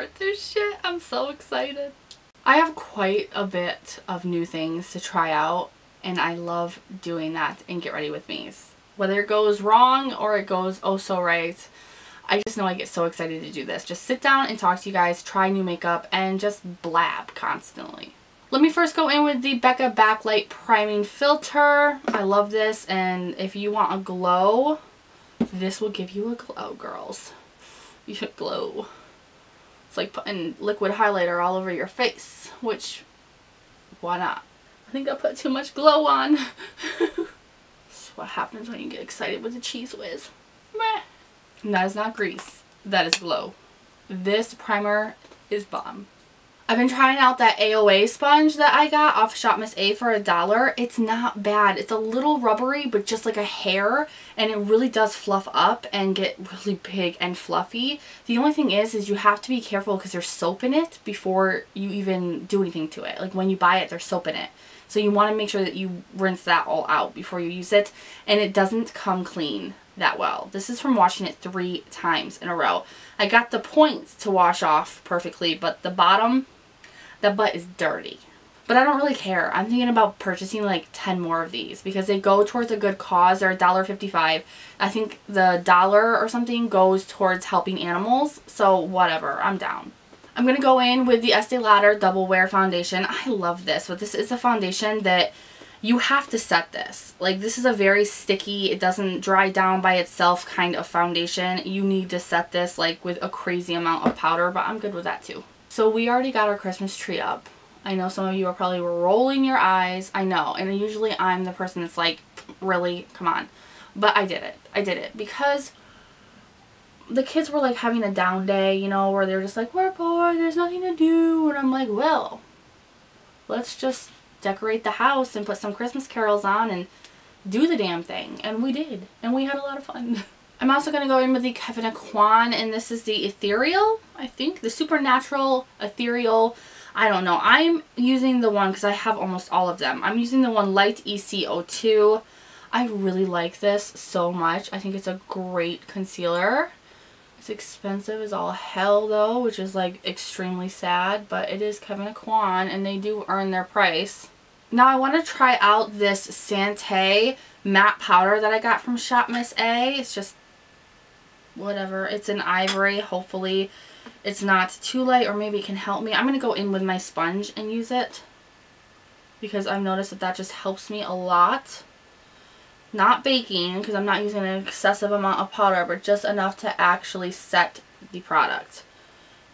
start this shit. I'm so excited. I have quite a bit of new things to try out, and I love doing that in Get Ready With Me's. Whether it goes wrong or it goes oh so right, I just know I get so excited to do this. Just sit down and talk to you guys, try new makeup, and just blab constantly. Let me first go in with the Becca Backlight Priming Filter. I love this, and if you want a glow, this will give you a glow, girls. You should glow. It's like putting liquid highlighter all over your face, which, why not? I think I put too much glow on. That's what happens when you get excited with the Cheese Whiz. Meh. And that is not grease. That is glow. This primer is bomb. I've been trying out that AOA sponge that I got off Shop Miss A for $1. It's not bad. It's a little rubbery, but just like a hair, and it really does fluff up and get really big and fluffy. The only thing is you have to be careful because there's soap in it before you even do anything to it. Like when you buy it, there's soap in it. So you want to make sure that you rinse that all out before you use it, and it doesn't come clean that well. This is from washing it 3 times in a row. I got the points to wash off perfectly, but the bottom, the butt is dirty. But I don't really care. I'm thinking about purchasing like 10 more of these because they go towards a good cause. They're $1.55. I think the $1 or something goes towards helping animals. So whatever, I'm down. I'm going to go in with the Estee Lauder Double Wear Foundation. I love this, but this is a foundation that you have to set this. Like, this is a very sticky, it doesn't dry down by itself kind of foundation. You need to set this like with a crazy amount of powder, but I'm good with that too. So we already got our Christmas tree up. I know some of you are probably rolling your eyes. I know. And usually I'm the person that's like, really? Come on. But I did it. I did it because the kids were like having a down day, you know, where they're just like, we're bored, there's nothing to do. And I'm like, well, let's just decorate the house and put some Christmas carols on and do the damn thing. And we did. And we had a lot of fun. I'm also going to go in with the Kevin Aquan, and this is the Ethereal, I think. The Supernatural Ethereal. I don't know. I'm using the one, because I have almost all of them. I'm using the one Light EC02. I really like this so much. I think it's a great concealer. It's expensive as all hell though, which is like extremely sad, but it is Kevin Aquan and they do earn their price. Now I want to try out this Sante matte powder that I got from Shop Miss A. It's just whatever. It's in ivory. Hopefully it's not too light, or maybe it can help me. I'm going to go in with my sponge and use it because I've noticed that that just helps me a lot. Not baking, because I'm not using an excessive amount of powder, but just enough to actually set the product.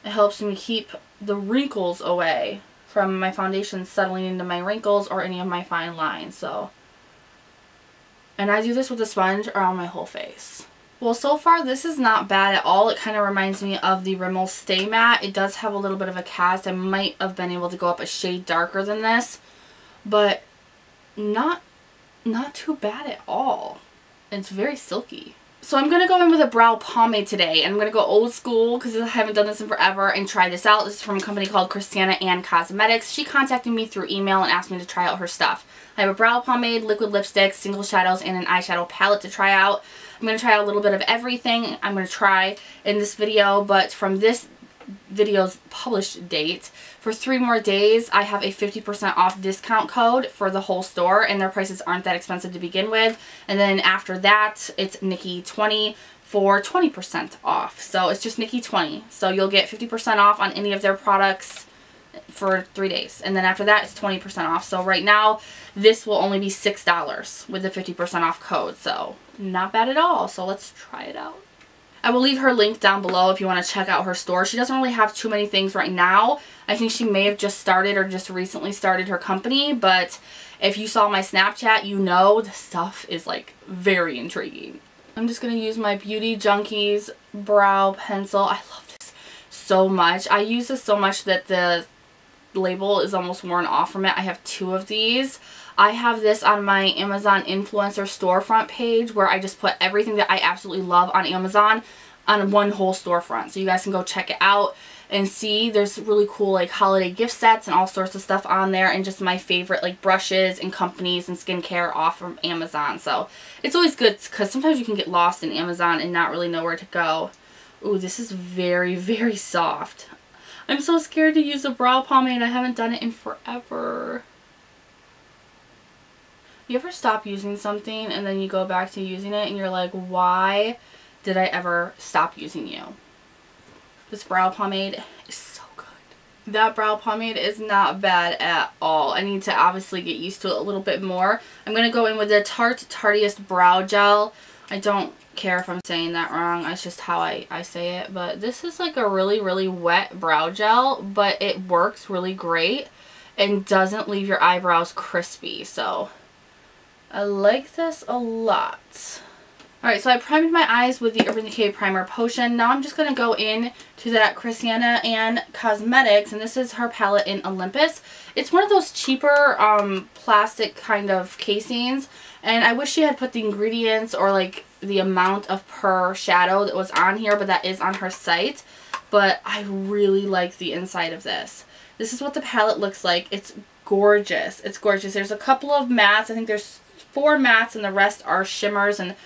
It helps me keep the wrinkles away from my foundation settling into my wrinkles or any of my fine lines. So, and I do this with a sponge around my whole face. Well, so far this is not bad at all. It kind of reminds me of the Rimmel Stay Matte. It does have a little bit of a cast. I might have been able to go up a shade darker than this, but not too bad at all. It's very silky. So I'm going to go in with a brow pomade today, and I'm going to go old school because I haven't done this in forever and try this out. This is from a company called Christiana Ann Cosmetics. She contacted me through email and asked me to try out her stuff. I have a brow pomade, liquid lipstick, single shadows, and an eyeshadow palette to try out. I'm going to try out a little bit of everything I'm going to try in this video, but from this video's published date, for 3 more days I have a 50% off discount code for the whole store, and their prices aren't that expensive to begin with. And then after that it's Nikki20 for 20% off. So it's just Nikki20. So you'll get 50% off on any of their products for 3 days, and then after that it's 20% off. So right now this will only be $6 with the 50% off code, so not bad at all. So let's try it out. I will leave her link down below if you want to check out her store. She doesn't really have too many things right now. I think she may have just started or just recently started her company, but if you saw my Snapchat, you know the stuff is like very intriguing. I'm just going to use my Beauty Junkies brow pencil. I love this so much. I use this so much that the label is almost worn off from it. I have 2 of these. I have this on my Amazon influencer storefront page where I just put everything that I absolutely love on Amazon on one whole storefront. So you guys can go check it out and see. There's really cool like holiday gift sets and all sorts of stuff on there, and just my favorite like brushes and companies and skincare off from Amazon. So it's always good because sometimes you can get lost in Amazon and not really know where to go. Ooh, this is very, very soft. I'm so scared to use a brow pomade. I haven't done it in forever. You ever stop using something and then you go back to using it and you're like, why did I ever stop using you? This brow pomade is so good. That brow pomade is not bad at all. I need to obviously get used to it a little bit more. I'm going to go in with the Tarte Tartiest Brow Gel. I don't care if I'm saying that wrong. That's just how I say it. But this is like a really, really wet brow gel, but it works really great and doesn't leave your eyebrows crispy. So I like this a lot. Alright, so I primed my eyes with the Urban Decay Primer Potion. Now I'm just going to go in to that Christiana Ann Cosmetics, and this is her palette in Olympus. It's one of those cheaper plastic kind of casings, and I wish she had put the ingredients or like the amount of per shadow that was on here, but that is on her site. But I really like the inside of this. This is what the palette looks like. It's gorgeous. It's gorgeous. There's a couple of mattes. I think there's 4 mattes and the rest are shimmers and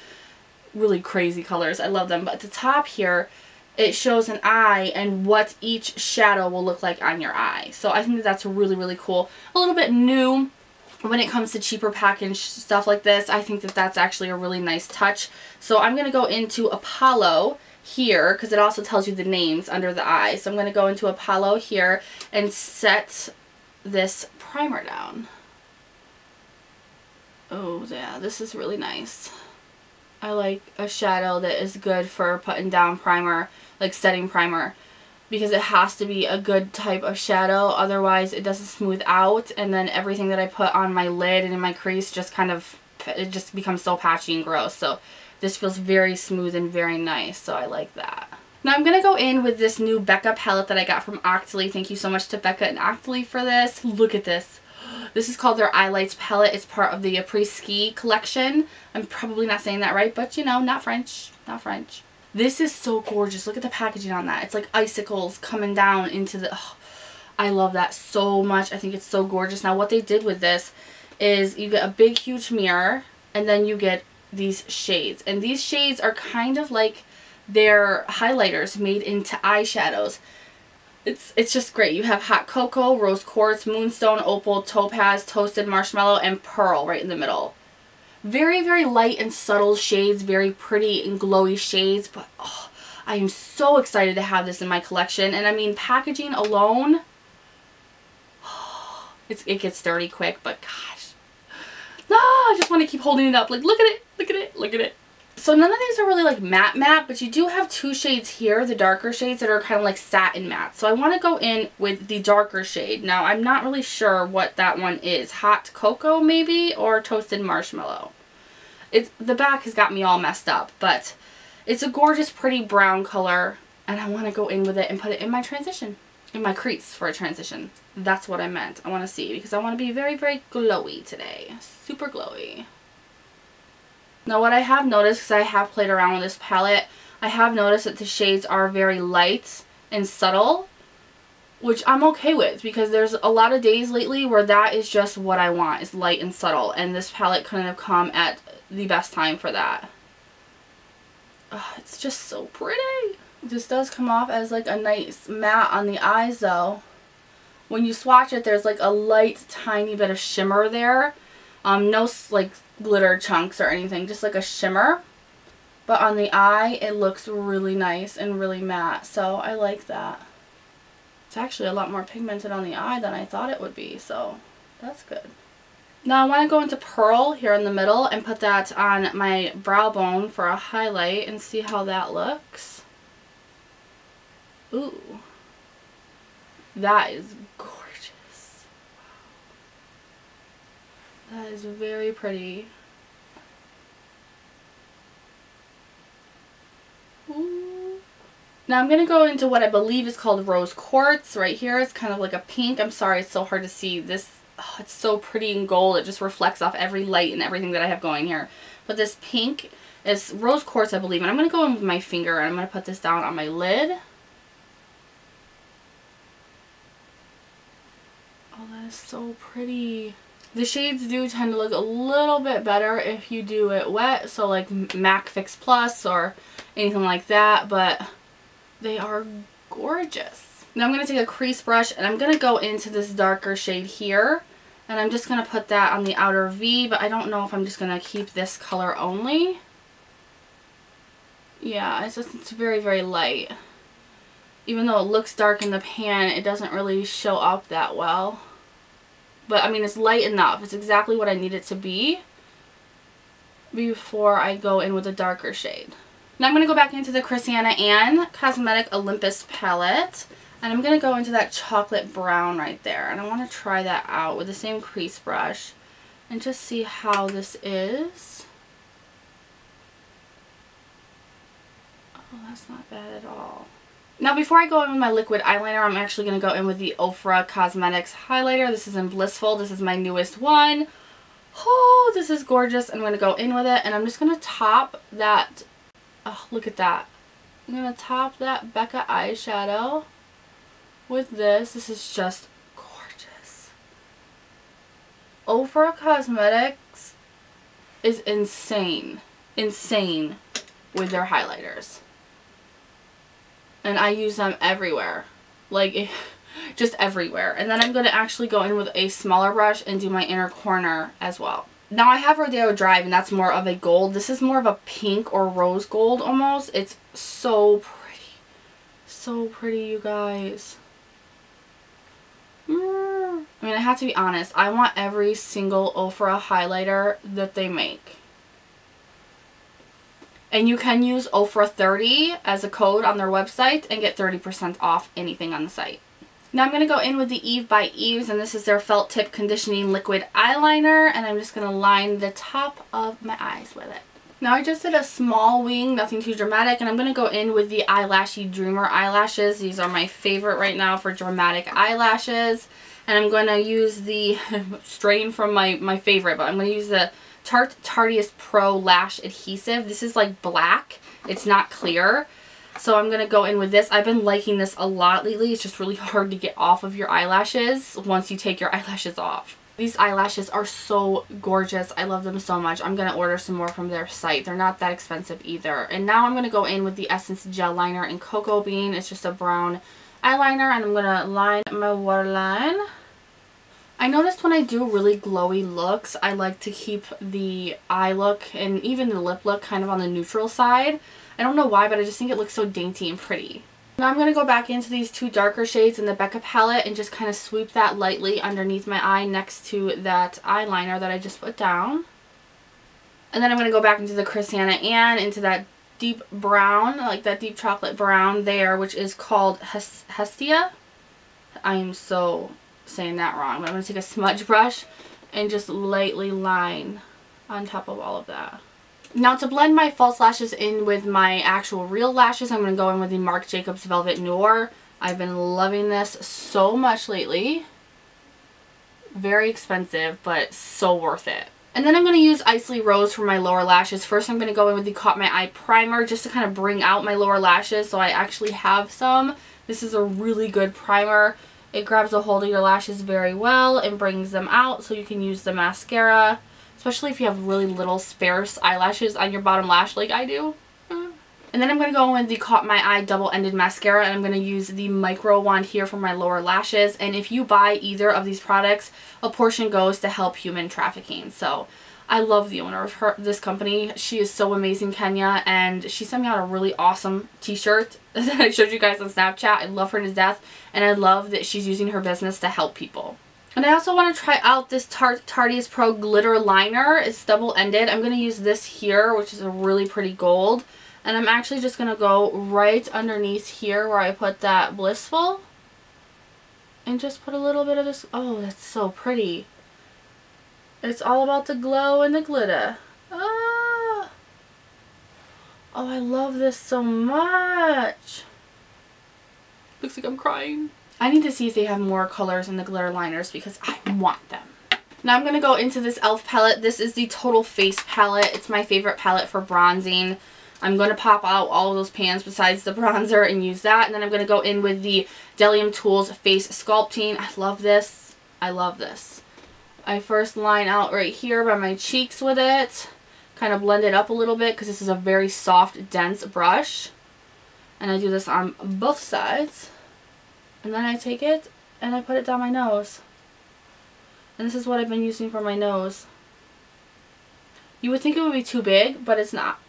really crazy colors. I love them. But at the top here, it shows an eye and what each shadow will look like on your eye. So I think that that's really, really cool. A little bit new when it comes to cheaper packaged stuff like this. I think that that's actually a really nice touch. So I'm going to go into Apollo here because it also tells you the names under the eye. So I'm going to go into Apollo here and set this primer down. Oh yeah, this is really nice. I like a shadow that is good for putting down primer, like setting primer, because it has to be a good type of shadow, otherwise it doesn't smooth out, and then everything that I put on my lid and in my crease just kind of, it just becomes so patchy and gross. So this feels very smooth and very nice, so I like that. Now I'm going to go in with this new Becca palette that I got from Octoly. Thank you so much to Becca and Octoly for this. Look at this. This is called their Eyelights palette. It's part of the Après-Ski collection. I'm probably not saying that right, but you know, not French. Not French. This is so gorgeous. Look at the packaging on that. It's like icicles coming down into the... Oh, I love that so much. I think it's so gorgeous. Now what they did with this is you get a big huge mirror and then you get these shades. And these shades are kind of like their highlighters made into eyeshadows. It's just great. You have Hot Cocoa, Rose Quartz, Moonstone, Opal, Topaz, Toasted Marshmallow, and Pearl right in the middle. Very, very light and subtle shades. Very pretty and glowy shades. But oh, I am so excited to have this in my collection. And I mean, packaging alone, oh, it gets dirty quick. But gosh, no, I just want to keep holding it up. Like, look at it, look at it, look at it. So none of these are really like matte, but you do have 2 shades here, the darker shades that are kind of like satin matte. So I want to go in with the darker shade. Now I'm not really sure what that one is. Hot Cocoa maybe, or Toasted Marshmallow. The back has got me all messed up, but it's a gorgeous pretty brown color, and I want to go in with it and put it in my transition. In my crease for a transition. That's what I meant. I want to see, because I want to be very, very glowy today. Super glowy. Now what I have noticed, because I have played around with this palette, I have noticed that the shades are very light and subtle, which I'm okay with, because there's a lot of days lately where that is just what I want, is light and subtle, and this palette couldn't have come at the best time for that. Oh, it's just so pretty. This does come off as like a nice matte on the eyes though. When you swatch it, there's like a light tiny bit of shimmer there. No like glitter chunks or anything, just like a shimmer. But on the eye, it looks really nice and really matte, so I like that. It's actually a lot more pigmented on the eye than I thought it would be, so that's good. Now I want to go into Pearl here in the middle and put that on my brow bone for a highlight and see how that looks. Ooh. That is gorgeous. That is very pretty. Ooh. Now I'm going to go into what I believe is called Rose Quartz right here. It's kind of like a pink. I'm sorry, it's so hard to see. This, oh, it's so pretty in gold. It just reflects off every light and everything that I have going here. But this pink is Rose Quartz, I believe. And I'm going to go in with my finger and I'm going to put this down on my lid. Oh, that is so pretty. The shades do tend to look a little bit better if you do it wet, so like MAC Fix Plus or anything like that, but they are gorgeous. Now I'm going to take a crease brush and I'm going to go into this darker shade here. And I'm just going to put that on the outer V, but I don't know if I'm just going to keep this color only. Yeah, it's very, very light. Even though it looks dark in the pan, it doesn't really show up that well. But I mean, it's light enough. It's exactly what I need it to be before I go in with a darker shade. Now I'm going to go back into the Christiana Ann Cosmetic Olympus palette. And I'm going to go into that chocolate brown right there. And I want to try that out with the same crease brush. And just see how this is. Oh, that's not bad at all. Now before I go in with my liquid eyeliner, I'm actually going to go in with the Ofra Cosmetics highlighter. This is in Blissful. This is my newest one. Oh, this is gorgeous. I'm going to go in with it. And I'm just going to top that. Oh, look at that. I'm going to top that Becca eyeshadow with this. This is just gorgeous. Ofra Cosmetics is insane with their highlighters, and I use them everywhere, like just everywhere. And then I'm going to actually go in with a smaller brush and do my inner corner as well. Now I have Rodeo Drive, and that's more of a gold. This is more of a pink or rose gold almost. It's so pretty, you guys. I mean, I have to be honest, I want every single Ofra highlighter that they make. And you can use Ofra30 as a code on their website and get 30% off anything on the site. Now I'm going to go in with the Eve by Eves, and this is their Felt Tip Conditioning Liquid Eyeliner, and I'm just going to line the top of my eyes with it. Now I just did a small wing, nothing too dramatic, and I'm going to go in with the Eyelashy Dreamer eyelashes. These are my favorite right now for dramatic eyelashes. And I'm going to use the strain from my favorite, but I'm going to use the Tarte Tarteist Pro Lash Adhesive. This is like black. It's not clear. So I'm going to go in with this. I've been liking this a lot lately. It's just really hard to get off of your eyelashes once you take your eyelashes off. These eyelashes are so gorgeous. I love them so much. I'm going to order some more from their site. They're not that expensive either. And now I'm going to go in with the Essence Gel Liner in Cocoa Bean. It's just a brown eyeliner, and I'm going to line my waterline. I noticed when I do really glowy looks, I like to keep the eye look and even the lip look kind of on the neutral side. I don't know why, but I just think it looks so dainty and pretty. Now I'm going to go back into these two darker shades in the Becca palette and just kind of sweep that lightly underneath my eye next to that eyeliner that I just put down. And then I'm going to go back into the Christiana Ann, into that deep brown, like that deep chocolate brown there, which is called Hestia. I am so saying that wrong, but I'm going to take a smudge brush and just lightly line on top of all of that. Now to blend my false lashes in with my actual real lashes, I'm going to go in with the Marc Jacobs Velvet Noir. I've been loving this so much lately. Very expensive, but so worth it. And then I'm going to use Isley Rose for my lower lashes. First I'm going to go in with the Caught My Eye primer just to kind of bring out my lower lashes so I actually have some. This is a really good primer. It grabs a hold of your lashes very well and brings them out so you can use the mascara. Especially if you have really little sparse eyelashes on your bottom lash like I do. And then I'm going to go in with the Caught My Eye double-ended mascara, and I'm going to use the micro wand here for my lower lashes. And if you buy either of these products, a portion goes to help human trafficking. So I love the owner of this company. She is so amazing, Kenya, and she sent me out a really awesome t-shirt that I showed you guys on Snapchat. I love her to death, and I love that she's using her business to help people. And I also want to try out this Tarte Tarteist Pro Glitter Liner. It's double-ended. I'm going to use this here, which is a really pretty gold. And I'm actually just going to go right underneath here where I put that Blissful. And just put a little bit of this. Oh, that's so pretty. It's all about the glow and the glitter. Ah! Oh, I love this so much. Looks like I'm crying. I need to see if they have more colors in the glitter liners because I want them. Now I'm going to go into this e.l.f. palette. This is the Total Face palette. It's my favorite palette for bronzing. I'm going to pop out all of those pans besides the bronzer and use that. And then I'm going to go in with the Delium Tools Face Sculpting. I love this. I love this. I first line out right here by my cheeks with it. Kind of blend it up a little bit because this is a very soft, dense brush. And I do this on both sides. And then I take it and I put it down my nose. And this is what I've been using for my nose. You would think it would be too big, but it's not.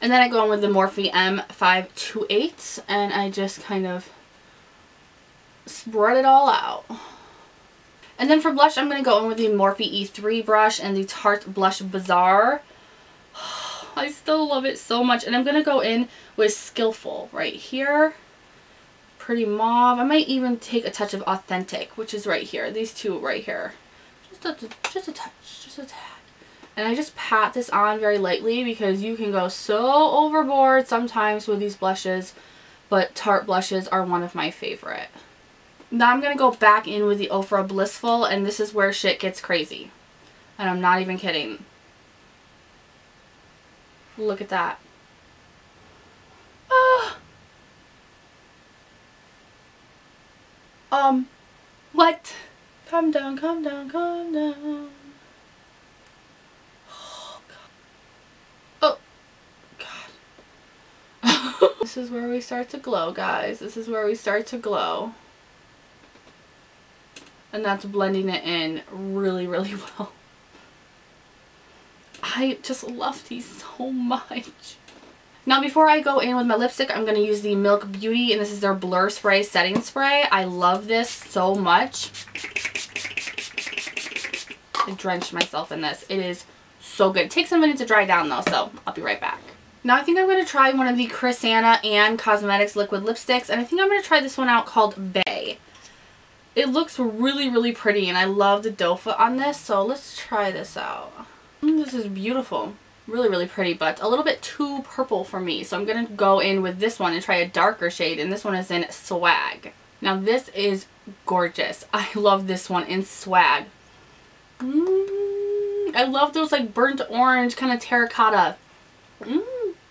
And then I go in with the Morphe M528 and I just kind of spread it all out. And then for blush, I'm going to go in with the Morphe E3 brush and the Tarte Blush Bazaar. I still love it so much. And I'm going to go in with Skillful right here. Pretty mauve. I might even take a touch of Authentic, which is right here. These two right here. Just a touch. Just a tad. And I just pat this on very lightly because you can go so overboard sometimes with these blushes. But Tarte blushes are one of my favorite. Now I'm going to go back in with the Ofra Blissful, and this is where shit gets crazy. And I'm not even kidding. Look at that. What? Calm down, calm down, calm down. Oh, God. Oh, God. This is where we start to glow, guys. This is where we start to glow. And that's blending it in really, really well. I just love these so much. Now before I go in with my lipstick, I'm going to use the Milk Beauty, and this is their Blur Spray Setting Spray. I love this so much. I drenched myself in this. It is so good. It takes a minute to dry down though, so I'll be right back. Now I think I'm going to try one of the Chrisanna and Cosmetics liquid lipsticks, and I think I'm going to try this one out called Bay. It looks really, really pretty, and I love the doe foot on this, so let's try this out. This is beautiful. Really, really pretty, but a little bit too purple for me, so I'm going to go in with this one and try a darker shade, and this one is in Swag. Now this is gorgeous. I love this one in Swag. I love those like burnt orange kind of terracotta.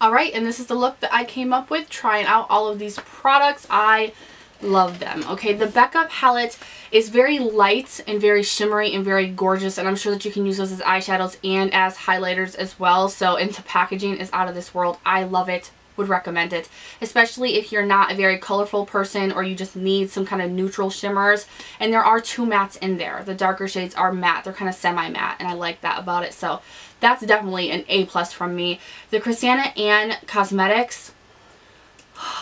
Alright, and this is the look that I came up with trying out all of these products. I love them. Okay, the Becca palette is very light and very shimmery and very gorgeous, and I'm sure that you can use those as eyeshadows and as highlighters as well. So, and the packaging is out of this world. I love it. Would recommend it, especially if you're not a very colorful person or you just need some kind of neutral shimmers. And there are two mattes in there. The darker shades are matte. They're kind of semi-matte, and I like that about it. So that's definitely an A+ from me. The Chrisanna and Cosmetics,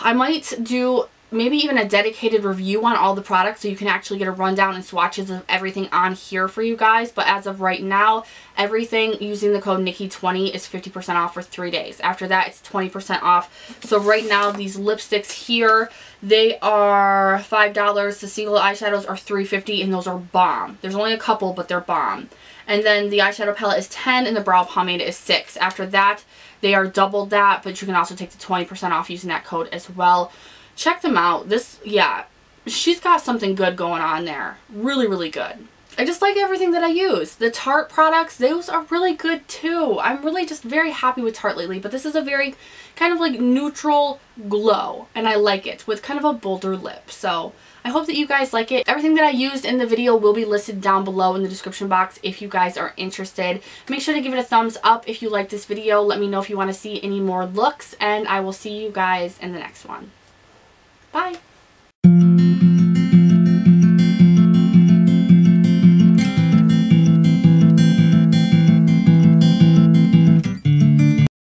I might do maybe even a dedicated review on all the products so you can actually get a rundown and swatches of everything on here for you guys. But as of right now, everything using the code Nikki20 is 50% off for 3 days. After that, it's 20% off. So right now, these lipsticks here, they are $5. The single eyeshadows are $3.50, and those are bomb. There's only a couple, but they're bomb. And then the eyeshadow palette is $10, and the brow pomade is $6. After that, they are doubled that, but you can also take the 20% off using that code as well. Check them out. This, yeah, she's got something good going on there. Really, really good. I just like everything that I use. The Tarte products, those are really good too. I'm really just very happy with Tarte lately, but this is a very kind of like neutral glow, and I like it with kind of a bolder lip. So I hope that you guys like it. Everything that I used in the video will be listed down below in the description box if you guys are interested. Make sure to give it a thumbs up if you like this video. Let me know if you want to see any more looks, and I will see you guys in the next one. Bye.